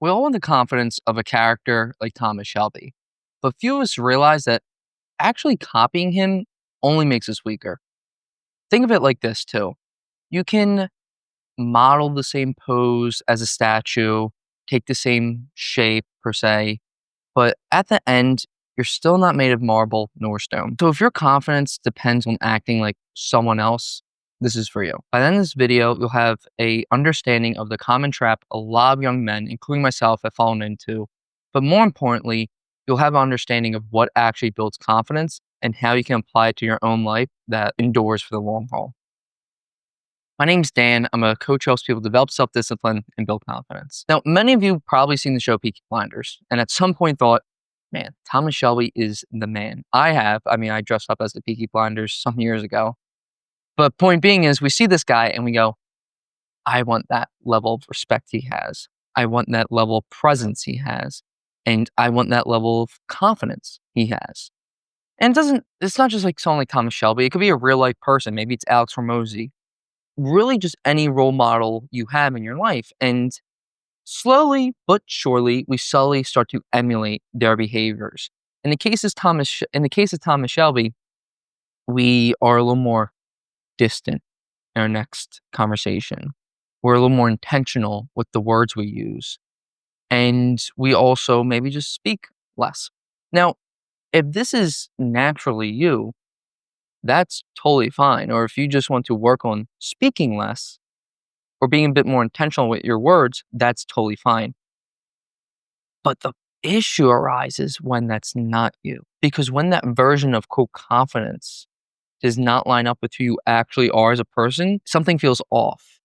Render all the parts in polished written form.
We all want the confidence of a character like Thomas Shelby, but few of us realize that actually copying him only makes us weaker. Think of it like this, too. You can model the same pose as a statue, take the same shape, per se, but at the end, you're still not made of marble nor stone. So if your confidence depends on acting like someone else, this is for you. By the end of this video, you'll have a understanding of the common trap a lot of young men, including myself, have fallen into. But more importantly, you'll have an understanding of what actually builds confidence and how you can apply it to your own life that endures for the long haul. My name's Dan. I'm a coach who helps people develop self-discipline and build confidence. Now, many of you probably seen the show Peaky Blinders, and at some point thought, man, Thomas Shelby is the man. I have. I mean, I dressed up as the Peaky Blinders some years ago. But point being is we see this guy and we go, I want that level of respect he has. I want that level of presence he has. And I want that level of confidence he has. And it's not just like someone like Thomas Shelby. It could be a real life person. Maybe it's Alex Hormozy. Really just any role model you have in your life. And slowly but surely, we slowly start to emulate their behaviors. In the case of Thomas Shelby, we are a little more distant in our next conversation. We're a little more intentional with the words we use. And we also maybe just speak less. Now, if this is naturally you, that's totally fine. Or if you just want to work on speaking less or being a bit more intentional with your words, that's totally fine. But the issue arises when that's not you. Because when that version of quote confidence does not line up with who you actually are as a person, something feels off.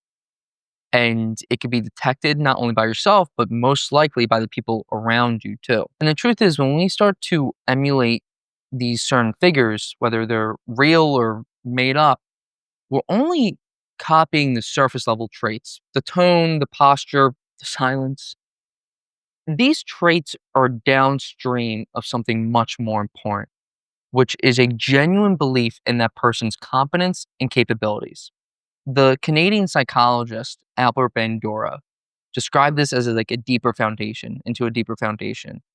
And it can be detected not only by yourself, but most likely by the people around you too. And the truth is, when we start to emulate these certain figures, whether they're real or made up, we're only copying the surface level traits, the tone, the posture, the silence. These traits are downstream of something much more important, which is a genuine belief in that person's competence and capabilities. The Canadian psychologist Albert Bandura described this as a deeper foundation,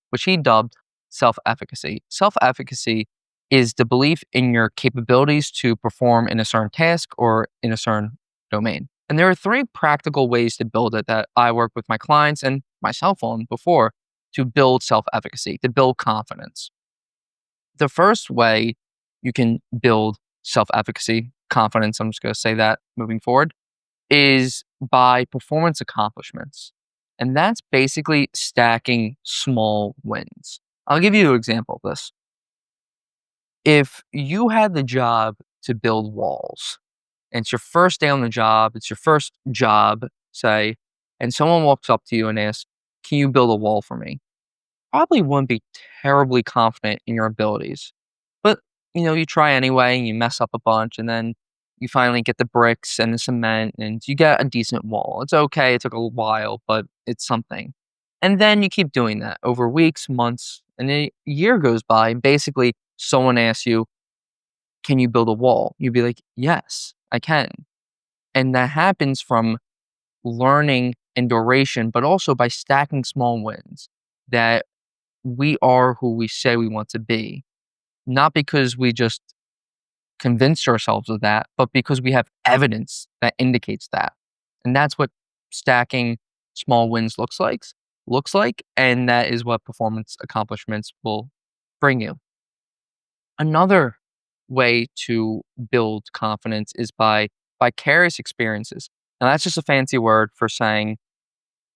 which he dubbed self-efficacy. Self-efficacy is the belief in your capabilities to perform in a certain task or in a certain domain. And there are three practical ways to build it that I work with my clients and myself on before to build self-efficacy, to build confidence. The first way you can build self-efficacy, confidence, I'm just going to say that moving forward, is by performance accomplishments. And that's basically stacking small wins. I'll give you an example of this. If you had the job to build walls, and it's your first day on the job, it's your first job, say, and someone walks up to you and asks, can you build a wall for me? Probably wouldn't be terribly confident in your abilities. But, you try anyway and you mess up a bunch and then you finally get the bricks and the cement and you get a decent wall. It's okay. It took a while, but it's something. And then you keep doing that over weeks, months, and a year goes by and basically someone asks you, can you build a wall? You'd be like, yes, I can. And that happens from learning and duration, but also by stacking small wins that we are who we say we want to be. Not because we just convinced ourselves of that, but because we have evidence that indicates that. And that's what stacking small wins looks like, and that is what performance accomplishments will bring you. Another way to build confidence is by vicarious experiences. Now that's just a fancy word for saying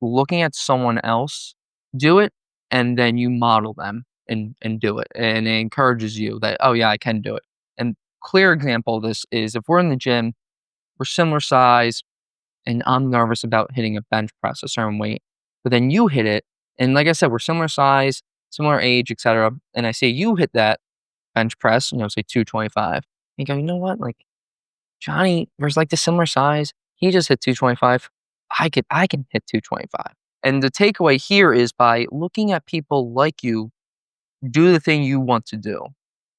looking at someone else do it and then you model them and do it. And it encourages you that, oh yeah, I can do it. And clear example of this is if we're in the gym, we're similar size, and I'm nervous about hitting a bench press a certain weight, but then you hit it, and like I said, we're similar size, similar age, etc. And I say you hit that bench press, say 225. You go, you know what? Like Johnny, there's the similar size. He just hit 225. I can hit 225. And the takeaway here is by looking at people like you do the thing you want to do,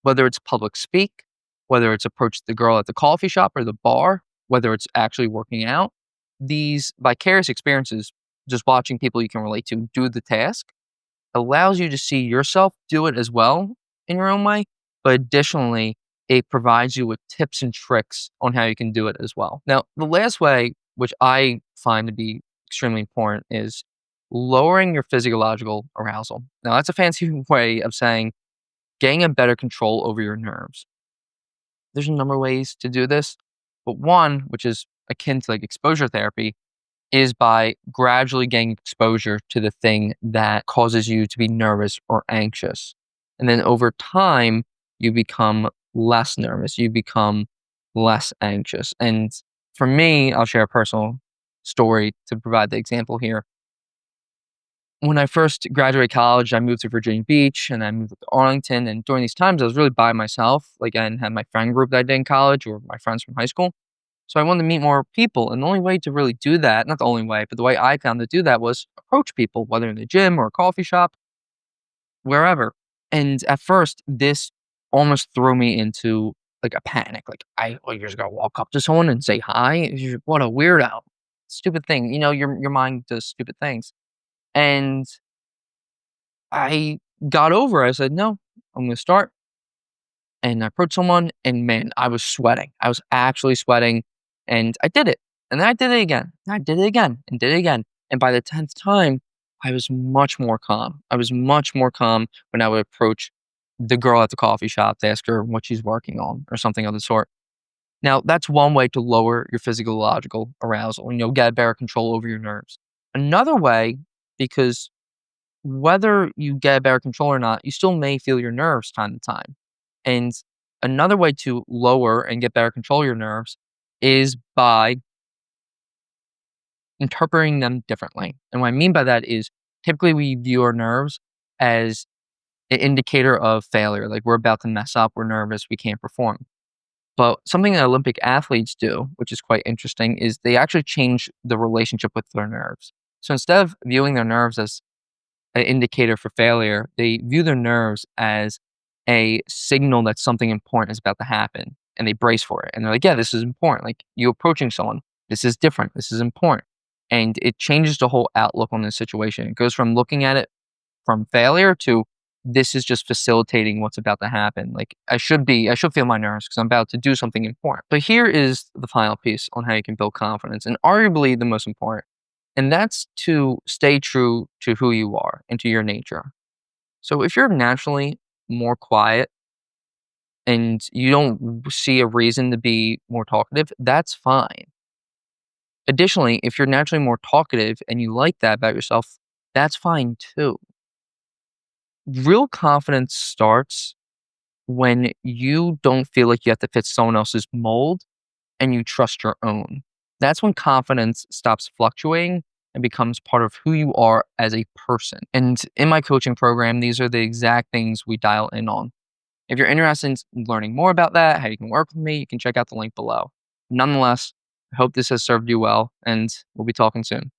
whether it's public speak, whether it's approach the girl at the coffee shop or the bar, whether it's actually working out. These vicarious experiences just watching people you can relate to do the task allows you to see yourself do it as well in your own way, but additionally, it provides you with tips and tricks on how you can do it as well. Now, the last way, which I find to be extremely important, is lowering your physiological arousal. Now, that's a fancy way of saying getting a better control over your nerves. There's a number of ways to do this, but one, which is akin to like exposure therapy, is by gradually getting exposure to the thing that causes you to be nervous or anxious. And then over time, you become less nervous, you become less anxious. And for me, I'll share a personal story to provide the example here. When I first graduated college, I moved to Virginia Beach and I moved to Arlington. And during these times, I was really by myself. Like, I didn't have my friend group that I did in college or my friends from high school. So I wanted to meet more people. And the only way to really do that, not the only way, but the way I found to do that was approach people, whether in the gym or a coffee shop, wherever. And at first, this almost threw me into like a panic. Like, you just gotta walk up to someone and say hi. What a weirdo. Stupid thing. Your mind does stupid things. And I got over it. I said, no, I'm gonna start. And I approached someone, and man, I was sweating. I was actually sweating, and I did it. And then I did it again. And I did it again and did it again. And by the 10th time, I was much more calm. I was much more calm when I would approach the girl at the coffee shop to ask her what she's working on or something of the sort. Now, that's one way to lower your physiological arousal and you'll get better control over your nerves. Another way, because whether you get better control or not, you still may feel your nerves time to time. And another way to lower and get better control of your nerves is by interpreting them differently. And what I mean by that is typically we view our nerves as an indicator of failure. Like, we're about to mess up, we're nervous, we can't perform. But something that Olympic athletes do, which is quite interesting, is they actually change the relationship with their nerves. So instead of viewing their nerves as an indicator for failure, they view their nerves as a signal that something important is about to happen and they brace for it. And they're like, yeah, this is important. Like, you approaching someone, this is different, this is important. And it changes the whole outlook on the situation. It goes from looking at it from failure to this is just facilitating what's about to happen. Like, I should feel my nerves because I'm about to do something important. But here is the final piece on how you can build confidence, and arguably the most important. And that's to stay true to who you are and to your nature. So if you're naturally more quiet and you don't see a reason to be more talkative, that's fine. Additionally, if you're naturally more talkative and you like that about yourself, that's fine too. Real confidence starts when you don't feel like you have to fit someone else's mold and you trust your own. That's when confidence stops fluctuating and becomes part of who you are as a person. And in my coaching program, these are the exact things we dial in on. If you're interested in learning more about that, how you can work with me, you can check out the link below. Nonetheless, I hope this has served you well, and we'll be talking soon.